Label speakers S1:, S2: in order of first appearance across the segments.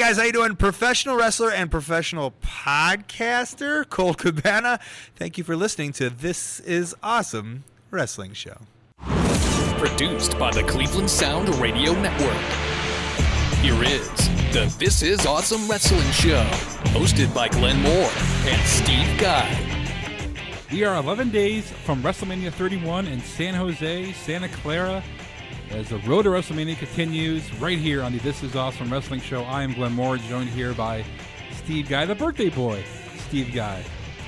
S1: guys, how you doing? Professional wrestler and professional podcaster, Cole Cabana. Thank you for listening to This Is Awesome Wrestling Show.
S2: Produced by the Cleveland Sound Radio Network. Here is the This Is Awesome Wrestling Show, hosted by Glenn Moore and Steve Guy.
S3: We are 11 days from WrestleMania 31 in San Jose, Santa Clara, as the road to WrestleMania continues right here on the This Is Awesome Wrestling Show. I am Glenn Moore, joined here by Steve Guy, the birthday boy, Steve Guy.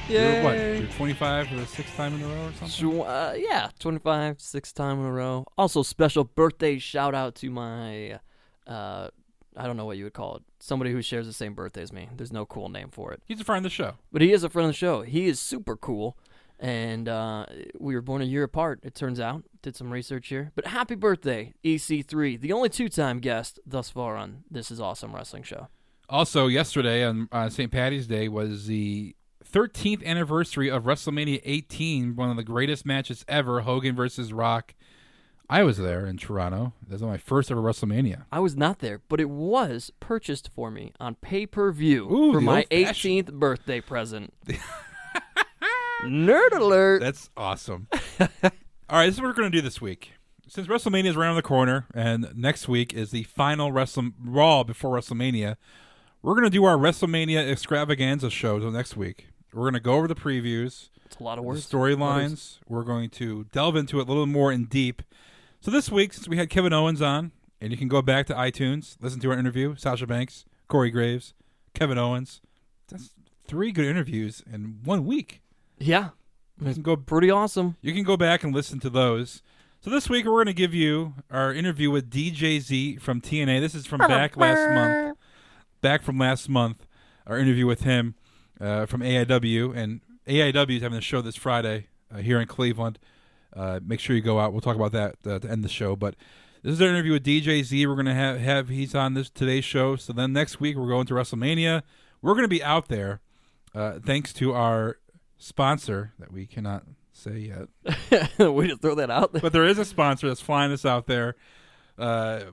S4: Yay.
S3: You're 25 for the sixth time in a row or something?
S4: Yeah, 25, sixth time in a row. Also, special birthday shout out to my, I don't know what you would call it, somebody who shares the same birthday as me. There's no cool name for it.
S3: He's a friend of the show.
S4: But he is a friend of the show. He is super cool. And we were born a year apart, it turns out. Did some research here. But happy birthday, EC3, the only two-time guest thus far on This Is Awesome Wrestling Show.
S3: Also, yesterday on St. Patty's Day was the 13th anniversary of WrestleMania 18, one of the greatest matches ever, Hogan versus Rock. I was there in Toronto. That was my first ever WrestleMania.
S4: I was not there, but it was purchased for me on pay-per-view for my 18th birthday present. Nerd alert!
S3: That's awesome. All right, this is what we're going to do this week. Since WrestleMania is around the corner, and next week is the final Raw before WrestleMania, we're going to do our WrestleMania extravaganza show next week. We're going to go over the previews.
S4: It's a lot of words.
S3: The storylines. We're going to delve into it a little more in deep. So this week, since we had Kevin Owens on, and you can go back to iTunes, listen to our interview, Sasha Banks, Corey Graves, Kevin Owens. That's 3 good interviews in 1 week.
S4: Yeah.
S3: You can go
S4: pretty awesome.
S3: You can go back and listen to those. So this week we're going to give you our interview with DJ Z from TNA. This is from back from last month. Our interview with him from AIW, and AIW is having a show this Friday here in Cleveland. Make sure you go out. We'll talk about that to end the show. But this is our interview with DJ Z. We're going to have he's on today's show. So then next week we're going to WrestleMania. We're going to be out there thanks to our sponsor that we cannot say yet.
S4: We just throw that out there.
S3: But there is a sponsor that's flying us out there,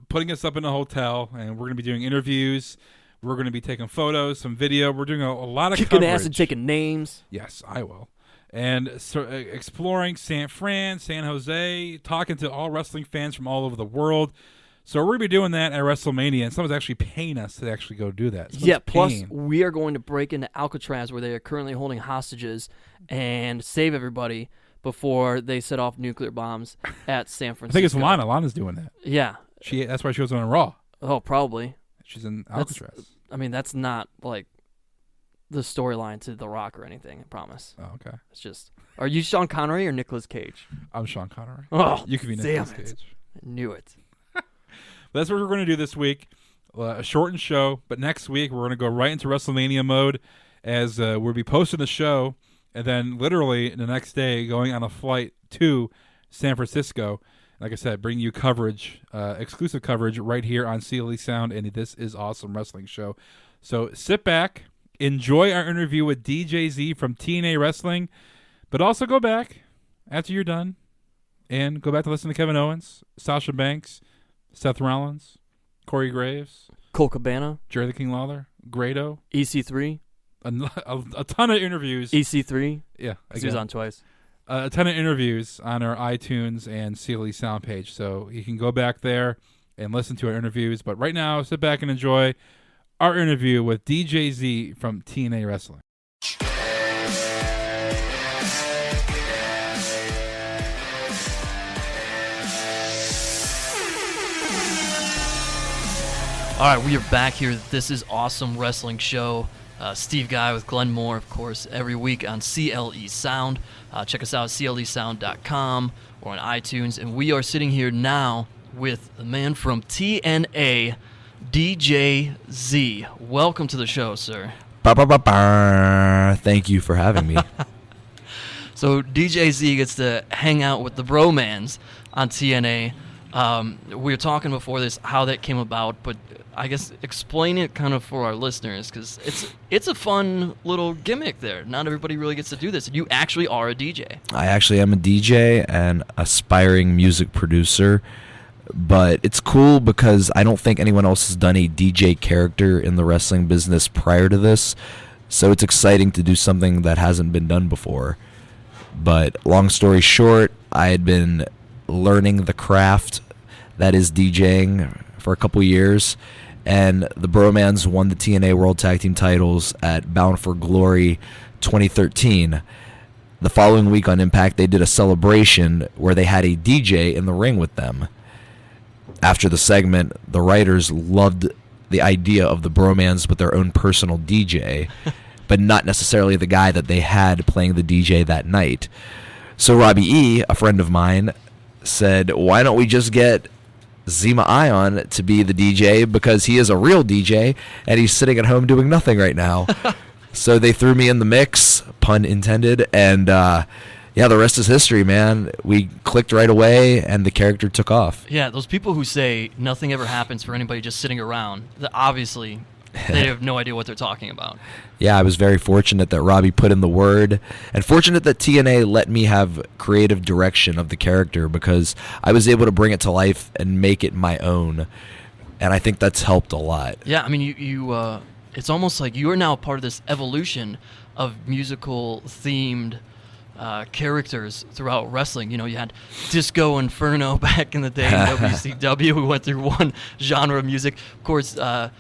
S3: putting us up in a hotel, and we're going to be doing interviews. We're going to be taking photos, some video. We're doing a lot of
S4: kicking
S3: coverage.
S4: ass and taking names.
S3: Yes, I will. And so exploring San Fran, San Jose, talking to all wrestling fans from all over the world. So we're going to be doing that at WrestleMania, and someone's actually paying us to actually go do that.
S4: Yeah, plus we are going to break into Alcatraz, where they are currently holding hostages, and save everybody before they set off nuclear bombs at San Francisco.
S3: I think it's Lana. Lana's doing that.
S4: Yeah.
S3: That's why she was on Raw.
S4: Oh, probably.
S3: She's in Alcatraz.
S4: That's not, like, the storyline to The Rock or anything, I promise.
S3: Oh, okay.
S4: It's just, are you Sean Connery or Nicolas Cage?
S3: I'm Sean Connery.
S4: Oh,
S3: you could be Nicolas Cage.
S4: I knew it.
S3: That's what we're going to do this week. A shortened show, but next week we're going to go right into WrestleMania mode as we'll be posting the show, and then literally the next day going on a flight to San Francisco. Like I said, bring you coverage, exclusive coverage right here on CLE Sound and This Is Awesome Wrestling Show. So sit back, enjoy our interview with DJ Z from TNA Wrestling, but also go back after you're done and go back to listen to Kevin Owens, Sasha Banks, Seth Rollins, Corey Graves,
S4: Cole Cabana,
S3: Jerry the King Lawler, Grado,
S4: EC3,
S3: a ton of interviews.
S4: EC3,
S3: yeah,
S4: he was on twice.
S3: A ton of interviews on our iTunes and CLE Sound page, so you can go back there and listen to our interviews. But right now, sit back and enjoy our interview with DJ Z from TNA Wrestling.
S4: All right, we are back here. This is Awesome Wrestling Show. Steve Guy with Glenn Moore, of course, every week on CLE Sound. Check us out at clesound.com or on iTunes. And we are sitting here now with the man from TNA, DJ Z. Welcome to the show, sir.
S5: Thank you for having me.
S4: So DJ Z gets to hang out with the Bromans on TNA. We were talking before this how that came about, but I guess explain it kind of for our listeners, because it's a fun little gimmick there. Not everybody really gets to do this. You actually are a DJ.
S5: I actually am a DJ and aspiring music producer. But it's cool because I don't think anyone else has done a DJ character in the wrestling business prior to this. So it's exciting to do something that hasn't been done before. But long story short, I had been learning the craft that is DJing for a couple years. And the Bromans won the TNA World Tag Team titles at Bound for Glory 2013. The following week on Impact, they did a celebration where they had a DJ in the ring with them. After the segment, the writers loved the idea of the Bromans with their own personal DJ, but not necessarily the guy that they had playing the DJ that night. So Robbie E., a friend of mine, said, why don't we just get Zema Ion to be the DJ, because he is a real DJ and he's sitting at home doing nothing right now. So they threw me in the mix, pun intended, and yeah, the rest is history, man. We clicked right away and the character took off.
S4: Yeah, those people who say nothing ever happens for anybody just sitting around, obviously they have no idea what they're talking about.
S5: Yeah, I was very fortunate that Robbie put in the word, and fortunate that TNA let me have creative direction of the character, because I was able to bring it to life and make it my own, and I think that's helped a lot.
S4: Yeah, I mean, you it's almost like you are now part of this evolution of musical-themed characters throughout wrestling. You know, you had Disco Inferno back in the day in WCW. We went through one genre of music. Of course, a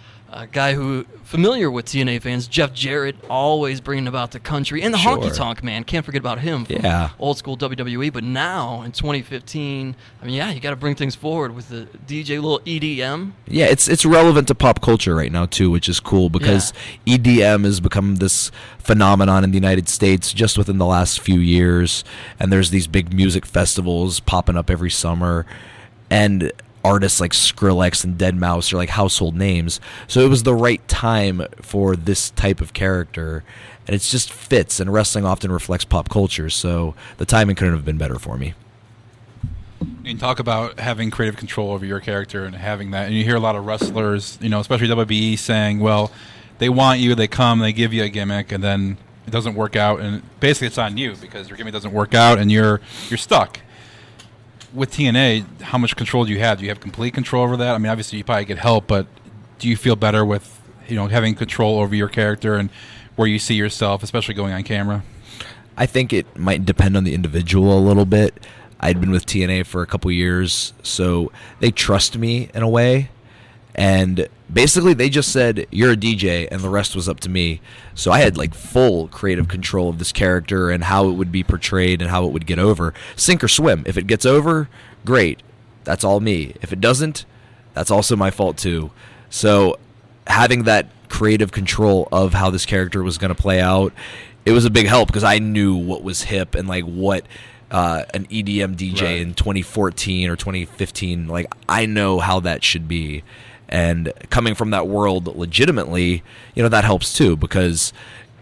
S4: guy who familiar with TNA fans, Jeff Jarrett, always bringing about the country, and the Honky Tonk Man. Can't forget about him from old school WWE. But now in 2015, I mean, yeah, you got to bring things forward with the DJ, little EDM.
S5: Yeah, it's relevant to pop culture right now too, which is cool, because EDM has become this phenomenon in the United States just within the last few years, and there's these big music festivals popping up every summer, and artists like Skrillex and Deadmau5 are like household names. So it was the right time for this type of character, and it just fits, and wrestling often reflects pop culture, so the timing couldn't have been better for me.
S3: You can talk about having creative control over your character and having that, and you hear a lot of wrestlers, you know, especially WWE, saying, well, they want you, they come, they give you a gimmick, and then it doesn't work out, and basically it's on you because your gimmick doesn't work out and you're stuck. With TNA, how much control do you have? Do you have complete control over that? I mean, obviously you probably get help, but do you feel better with, you know, having control over your character and where you see yourself, especially going on camera?
S5: I think it might depend on the individual a little bit. I'd been with TNA for a couple years, so they trust me in a way. And basically they just said, you're a DJ, and the rest was up to me. So I had like full creative control of this character and how it would be portrayed and how it would get over. Sink or swim. If it gets over, great. That's all me. If it doesn't, that's also my fault too. So having that creative control of how this character was going to play out, it was a big help, because I knew what was hip and like what an EDM DJ in 2014 or 2015, like I know how that should be. And coming from that world legitimately, you know, that helps too, because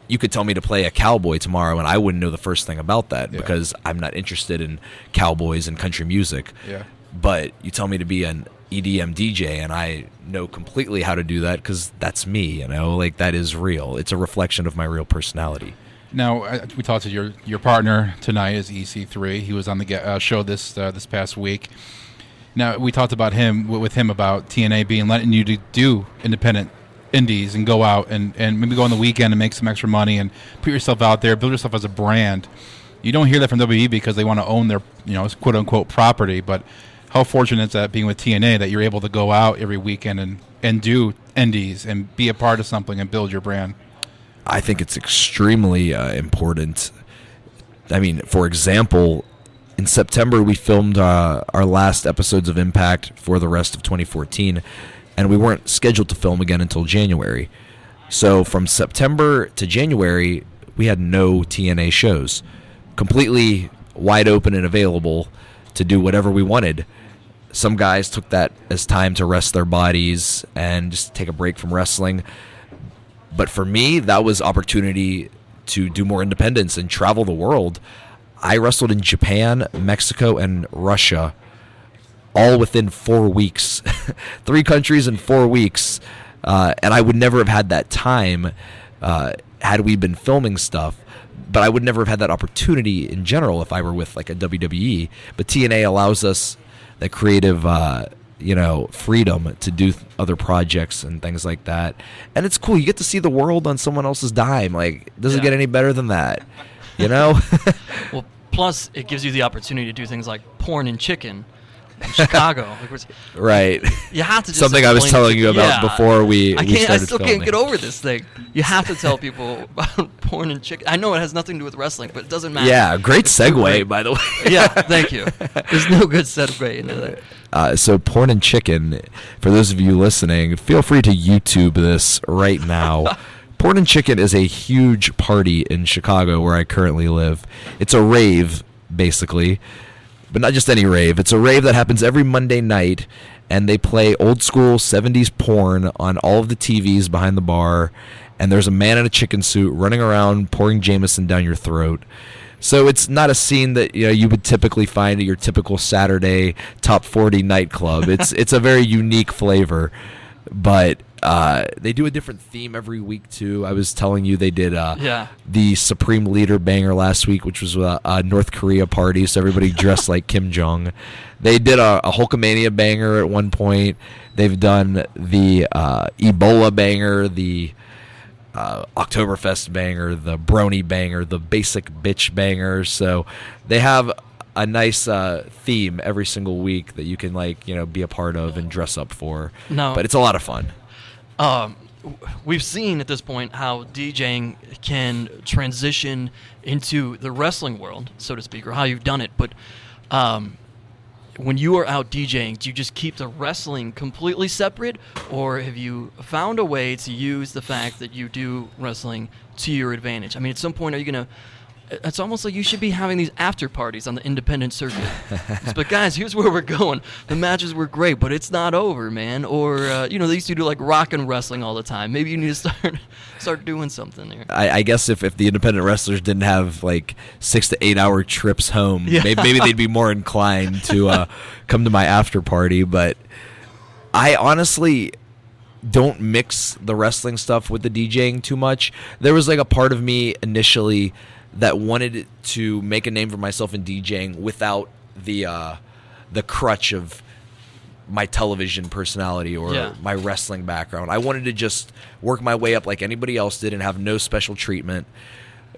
S5: you could tell me to play a cowboy tomorrow and I wouldn't know the first thing about that, because I'm not interested in cowboys and country music. Yeah. But you tell me to be an EDM DJ and I know completely how to do that, because that's me, you know, like that is real. It's a reflection of my real personality.
S3: Now, we talked to your partner tonight is EC3. He was on the show this past week. Now, we talked about with him about TNA being letting you to do independent indies and go out and maybe go on the weekend and make some extra money and put yourself out there, build yourself as a brand. You don't hear that from WWE because they want to own their, you know, quote unquote property. But how fortunate is that being with TNA that you're able to go out every weekend and do indies and be a part of something and build your brand?
S5: I think it's extremely important. I mean, for example, in September, we filmed our last episodes of Impact for the rest of 2014, and we weren't scheduled to film again until January. So from September to January, we had no TNA shows. Completely wide open and available to do whatever we wanted. Some guys took that as time to rest their bodies and just take a break from wrestling. But for me, that was opportunity to do more independence and travel the world. I wrestled in Japan, Mexico, and Russia, all within 4 weeks. 3 countries in 4 weeks. And I would never have had that time had we been filming stuff. But I would never have had that opportunity in general if I were with like a WWE. But TNA allows us creative freedom to do other projects and things like that. And it's cool. You get to see the world on someone else's dime. Like, doesn't get any better than that, you know?
S4: Well, plus it gives you the opportunity to do things like porn and chicken in Chicago.
S5: Right.
S4: You have to just
S5: something I was
S4: explain
S5: telling you about before we
S4: I
S5: started
S4: still
S5: filming.
S4: can't get over this thing. You have to tell people about porn and chicken. I know it has nothing to do with wrestling, but it doesn't matter.
S5: Yeah, great
S4: It's still
S5: segue,
S4: great.
S5: by the way.
S4: Yeah, thank you. There's no good segue into that.
S5: So porn and chicken, for those of you listening, feel free to YouTube this right now. Porn and Chicken is a huge party in Chicago where I currently live. It's a rave, basically, but not just any rave. It's a rave that happens every Monday night, and they play old school 70s porn on all of the TVs behind the bar, and there's a man in a chicken suit running around pouring Jameson down your throat. So it's not a scene that you would typically find at your typical Saturday top 40 nightclub. It's a very unique flavor, but they do a different theme every week too. I was telling you they did the Supreme Leader banger last week, which was a North Korea party, so everybody dressed like Kim Jong. They did a Hulkamania banger at one point. They've done the Ebola banger, the Oktoberfest banger, the Brony banger, the Basic Bitch banger. So they have a nice theme every single week that you can be a part of and dress up for.
S4: No.
S5: But it's a lot of fun.
S4: We've seen at this point how DJing can transition into the wrestling world, so to speak, or how you've done it. But when you are out DJing, do you just keep the wrestling completely separate, or have you found a way to use the fact that you do wrestling to your advantage? I mean, at some point, are you going to... It's almost like you should be having these after parties on the independent circuit. But guys, here's where we're going. The matches were great, but it's not over, man. Or they used to do like rock and wrestling all the time. Maybe you need to start doing something there.
S5: I guess if the independent wrestlers didn't have 6 to 8 hour trips home, maybe they'd be more inclined to come to my after party. But I honestly don't mix the wrestling stuff with the DJing too much. There was a part of me initially that wanted to make a name for myself in DJing without the crutch of my television personality or my wrestling background. I wanted to just work my way up like anybody else did and have no special treatment.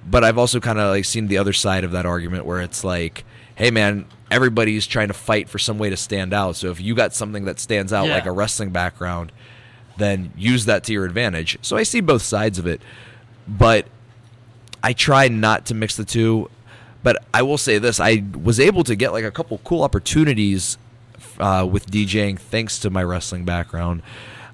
S5: But I've also kind of seen the other side of that argument where it's hey man, everybody's trying to fight for some way to stand out. So if you got something that stands out like a wrestling background, then use that to your advantage. So I see both sides of it. But I try not to mix the two, but I will say this. I was able to get a couple cool opportunities with DJing thanks to my wrestling background.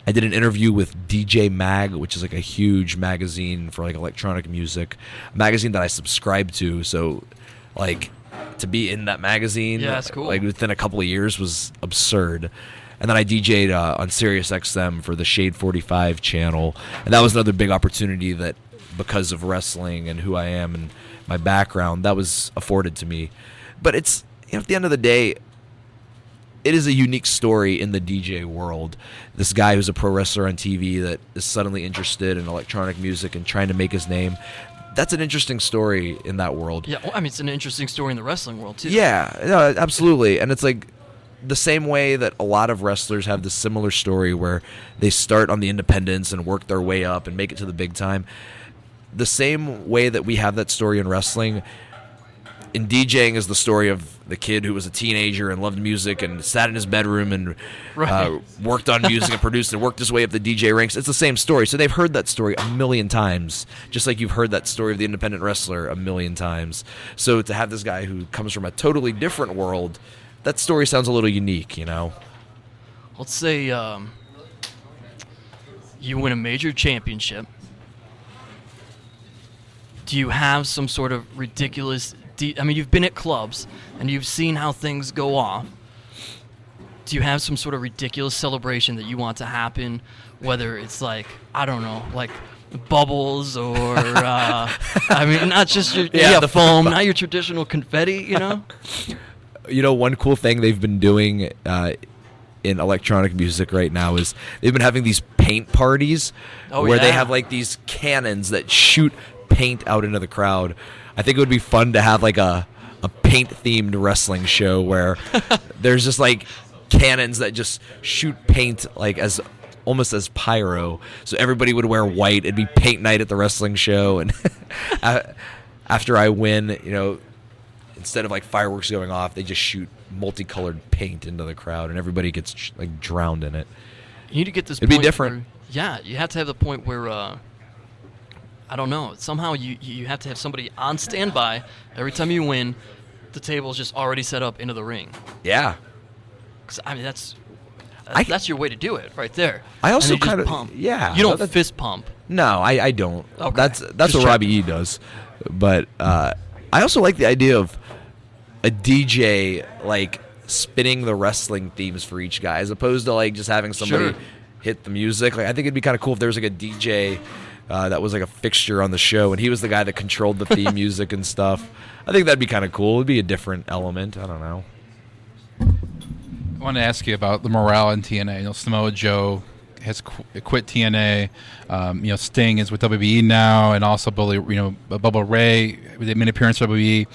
S5: I did an interview with DJ Mag, which is a huge magazine for electronic music, a magazine that I subscribe to. So to be in that magazine
S4: that's cool.
S5: Within a couple of years was absurd. And then I DJ'd on Sirius XM for the Shade 45 channel, and that was another big opportunity that, because of wrestling and who I am and my background, that was afforded to me. But it's at the end of the day, it is a unique story in the DJ world. This guy who's a pro wrestler on TV that is suddenly interested in electronic music and trying to make his name. That's an interesting story in that world.
S4: Yeah, well, I mean, it's an interesting story in the wrestling world, too.
S5: Yeah, no, absolutely. And it's the same way that a lot of wrestlers have this similar story where they start on the independents and work their way up and make it to the big time. The same way that we have that story in wrestling, in DJing is the story of the kid who was a teenager and loved music and sat in his bedroom and worked on music and produced and worked his way up the DJ ranks. It's the same story. So they've heard that story a million times, just like you've heard that story of the independent wrestler a million times. So to have this guy who comes from a totally different world, that story sounds a little unique,
S4: Let's say you win a major championship. Do you have some sort of ridiculous... I mean, you've been at clubs, and you've seen how things go off. Do you have some sort of ridiculous celebration that you want to happen, whether it's I don't know, bubbles or... I mean, not just your
S5: the
S4: foam, not your traditional confetti,
S5: One cool thing they've been doing in electronic music right now is they've been having these paint parties where they have these cannons that shoot paint out into the crowd. I think it would be fun to have a a paint-themed wrestling show where there's just like cannons that just shoot paint like as almost as pyro. So everybody would wear white. It'd be paint night at the wrestling show, and after I win, instead of like fireworks going off, they just shoot multicolored paint into the crowd, and everybody gets like drowned in it.
S4: You need to get this.
S5: It'd be different.
S4: You have to have the point where I don't know. Somehow you have to have somebody on standby every time you win. The table's just already set up into the ring.
S5: Yeah.
S4: 'Cause, I mean, that's your way to do it right there.
S5: I also
S4: And you just
S5: kind of
S4: pump.
S5: yeah.
S4: You don't fist pump.
S5: No, I don't.
S4: Okay.
S5: That's
S4: Just
S5: what Robbie
S4: checking.
S5: E does. But I also like the idea of a DJ like spinning the wrestling themes for each guy, as opposed to like just having somebody
S4: Sure.
S5: hit the music. Like I think it'd be kind of cool if there was like a DJ that was like a fixture on the show, and he was the guy that controlled the theme music and stuff. I think that'd be kind of cool. It'd be a different element. I don't know.
S3: I want to ask you about the morale in TNA. Samoa Joe has quit TNA. Sting is with WWE now, and also Bubba Ray they made an appearance for WWE.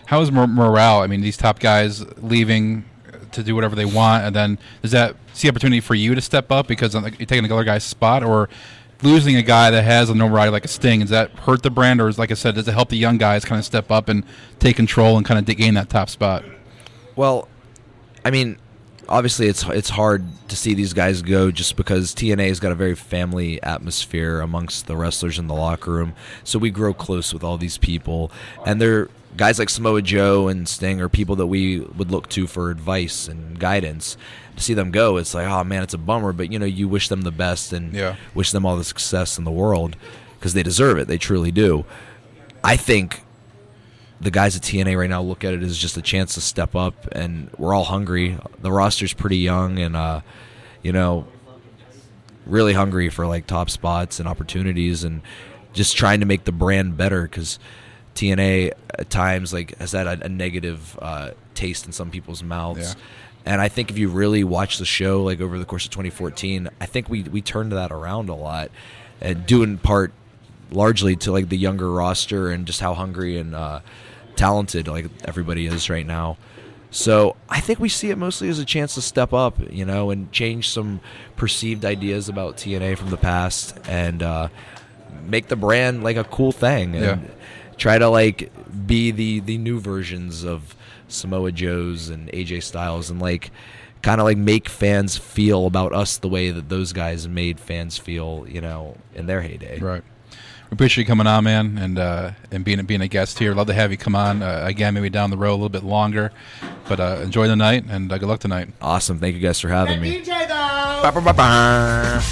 S3: How is morale? I mean, these top guys leaving to do whatever they want, and then does that see opportunity for you to step up because you're taking another guy's spot, or losing a guy that has a notoriety like a Sting? Does that hurt the brand, or is, like I said, does it help the young guys kind of step up and take control and kind of gain that top spot?
S5: Well, I mean, obviously it's hard to see these guys go just because TNA's got a very family atmosphere amongst the wrestlers in the locker room. So we grow close with all these people, and they're guys like Samoa Joe and Sting are people that we would look to for advice and guidance. To see them go, it's like, oh man, it's a bummer, but you wish them the best and wish them all the success in the world because they deserve it. They truly do. I think the guys at TNA right now look at it as just a chance to step up, and we're all hungry. The roster's pretty young, and really hungry for like top spots and opportunities, and just trying to make the brand better because TNA at times like has had a negative taste in some people's mouths.
S3: Yeah.
S5: And I think if you really watch the show like over the course of 2014, I think we turned that around a lot, and due in part largely to like the younger roster and just how hungry and talented like everybody is right now. So I think we see it mostly as a chance to step up, and change some perceived ideas about TNA from the past, and make the brand like a cool thing, and try to like be the new versions of Samoa Joes and AJ Styles, and like kind of like make fans feel about us the way that those guys made fans feel, in their heyday.
S3: Right. We appreciate you coming on, man, and being a guest here. Love to have you come on again, maybe down the road a little bit longer. But enjoy the night, and good luck tonight.
S5: Awesome. Thank you guys for having me.
S1: DJ though.
S5: Ba-ba-ba-ba.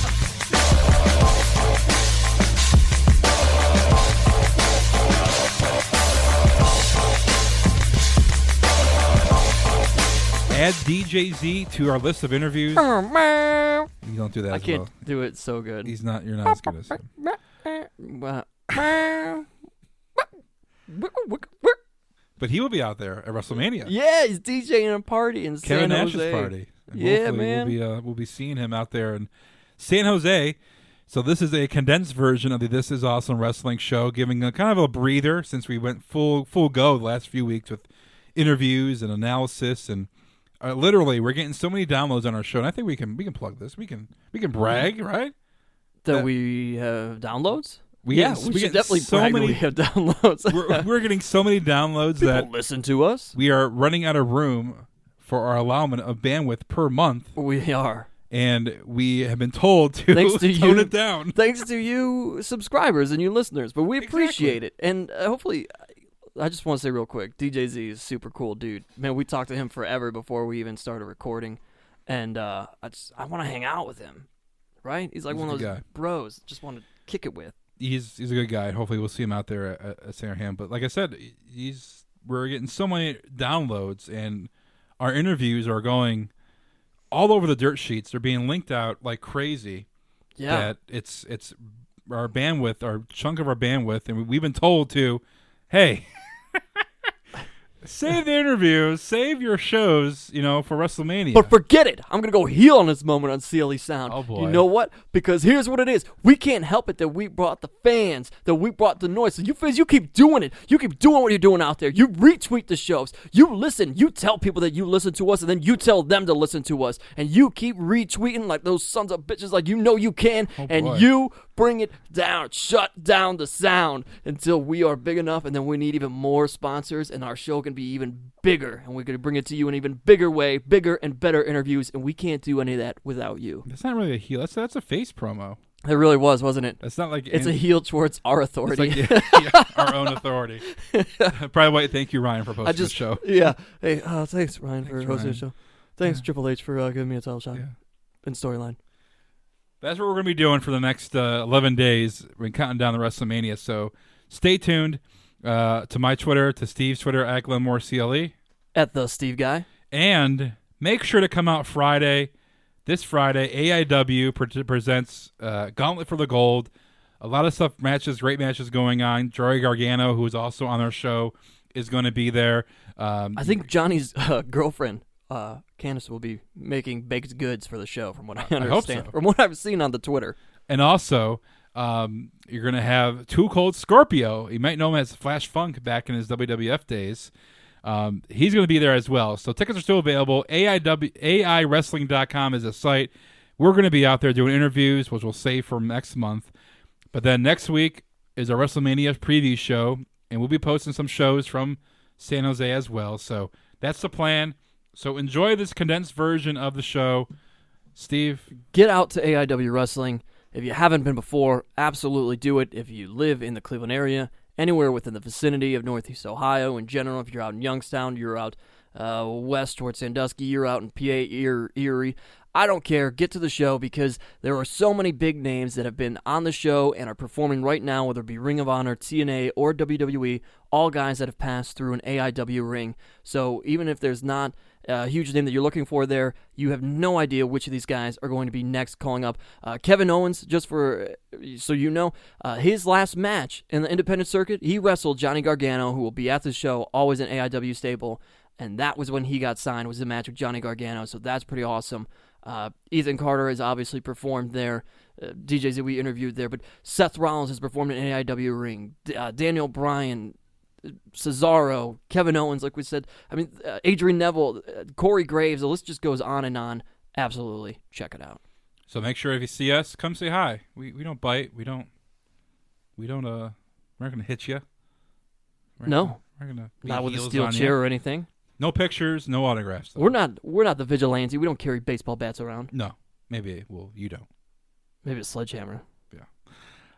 S3: Add DJ Z to our list of interviews. You don't do that
S6: I
S3: as
S6: can't
S3: well.
S6: do it so good.
S3: You're not as good as him. But he will be out there at WrestleMania.
S6: Yeah, he's DJing a party in
S3: Kevin
S6: San
S3: Nash's
S6: Jose.
S3: party. And
S6: Yeah,
S3: hopefully
S6: man.
S3: We'll be seeing him out there in San Jose. So this is a condensed version of the This Is Awesome Wrestling show, giving a kind of a breather since we went full go the last few weeks with interviews and analysis, and literally we're getting so many downloads on our show. And I think we can plug this. We can brag, right?
S6: That we have downloads?
S3: We
S6: should
S3: get
S6: definitely
S3: so
S6: brag that
S3: many-
S6: we have downloads.
S3: We're getting so many downloads
S6: People
S3: that
S6: listen to us.
S3: we are running out of room for our allowance of bandwidth per month,
S6: We are.
S3: and we have been told to
S6: Thanks to
S3: tone
S6: you.
S3: it down.
S6: Thanks to you subscribers and you listeners, but we appreciate it. And hopefully, I just want to say real quick, DJ Z is a super cool dude. Man, we talked to him forever before we even started recording, and I want to hang out with him, right? He's like
S3: He's
S6: one
S3: a
S6: of
S3: good
S6: those
S3: guy.
S6: bros. Just want to kick it with.
S3: He's a good guy. Hopefully, we'll see him out there at Sanderham. But like I said, we're getting so many downloads, and our interviews are going all over the dirt sheets. They're being linked out like crazy.
S6: Yeah.
S3: That it's our bandwidth, our chunk of our bandwidth, and we've been told to, hey, Save the interviews, save your shows, for WrestleMania.
S6: But forget it. I'm going to go heel on this moment on CLE Sound.
S3: Oh, boy.
S6: You know what? Because here's what it is. We can't help it that we brought the fans, that we brought the noise. So you fans, you keep doing it. You keep doing what you're doing out there. You retweet the shows. You listen. You tell people that you listen to us, and then you tell them to listen to us. And you keep retweeting like those sons of bitches like you know you can.
S3: Oh,
S6: and
S3: boy.
S6: you bring it down. Shut down the sound until we are big enough, and then we need even more sponsors, and our show can be even bigger, and we're going to bring it to you in an even bigger way, bigger and better interviews, and we can't do any of that without you.
S3: That's not really a heel. That's a face promo.
S6: It really was, wasn't it?
S3: That's not like
S6: It's a heel towards our authority.
S3: It's like, our own authority. Probably why. Thank you, Ryan, for posting the show.
S6: Yeah. Hey, thanks, Ryan, for
S3: Thanks,
S6: hosting
S3: Ryan.
S6: the show. Thanks,
S3: Yeah.
S6: Triple H, for giving me a title shot
S3: Yeah.
S6: and storyline.
S3: That's what we're going to be doing for the next 11 days. We're counting down the WrestleMania, so stay tuned to my Twitter, to Steve's Twitter, at GlenmoreCLE.
S6: At the Steve Guy.
S3: And make sure to come out this Friday, AIW presents Gauntlet for the Gold. A lot of stuff, great matches going on. Joey Gargano, who is also on our show, is going to be there.
S6: I think Johnny's girlfriend, Candace, will be making baked goods for the show, from what I understand.
S3: hope so.
S6: From what I've seen on the Twitter.
S3: And also, you're going to have Too Cold Scorpio. You might know him as Flash Funk back in his WWF days. He's going to be there as well. So tickets are still available. AIWrestling.com is a site. We're going to be out there doing interviews, which we'll save for next month. But then next week is our WrestleMania preview show, and we'll be posting some shows from San Jose as well. So that's the plan. So enjoy this condensed version of the show. Steve?
S6: Get out to AIW Wrestling. If you haven't been before, absolutely do it. If you live in the Cleveland area, anywhere within the vicinity of Northeast Ohio in general, if you're out in Youngstown, you're out west towards Sandusky, you're out in PA, Erie, I don't care. Get to the show, because there are so many big names that have been on the show and are performing right now, whether it be Ring of Honor, TNA, or WWE, all guys that have passed through an AIW ring. So even if there's not a huge name that you're looking for there, you have no idea which of these guys are going to be next calling up. Kevin Owens, just for so you know, his last match in the independent circuit, he wrestled Johnny Gargano, who will be at the show, always an AIW stable, and that was when he got signed, was the match with Johnny Gargano, so that's pretty awesome. Ethan Carter has obviously performed there. DJs that we interviewed there, but Seth Rollins has performed in an AIW ring. Daniel Bryan, Cesaro, Kevin Owens, like we said. I mean, Adrian Neville, Corey Graves. The list just goes on and on. Absolutely, check it out.
S3: So make sure if you see us, come say hi. We don't bite. We're not gonna hit you.
S6: No,
S3: we're gonna be
S6: not with a
S3: heels
S6: steel
S3: on
S6: chair
S3: you.
S6: or anything.
S3: No pictures, no autographs. Though.
S6: We're not the vigilante. We don't carry baseball bats around.
S3: No, maybe. Well, you don't.
S6: Maybe a sledgehammer.
S3: Yeah.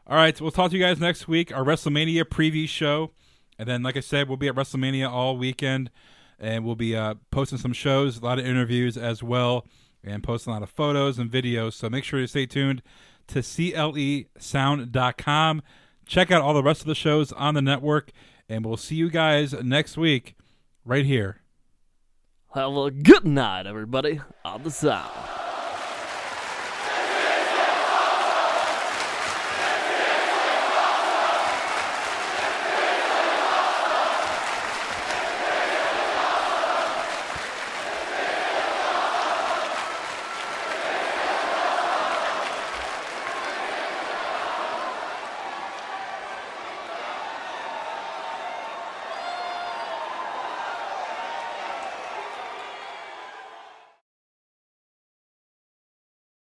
S3: All right, we'll talk to you guys next week. Our WrestleMania preview show, and then, like I said, we'll be at WrestleMania all weekend, and we'll be posting some shows, a lot of interviews as well, and posting a lot of photos and videos. So make sure to stay tuned to CLESound.com. Check out all the rest of the shows on the network, and we'll see you guys next week right here.
S6: Have a good night, everybody, on the sound.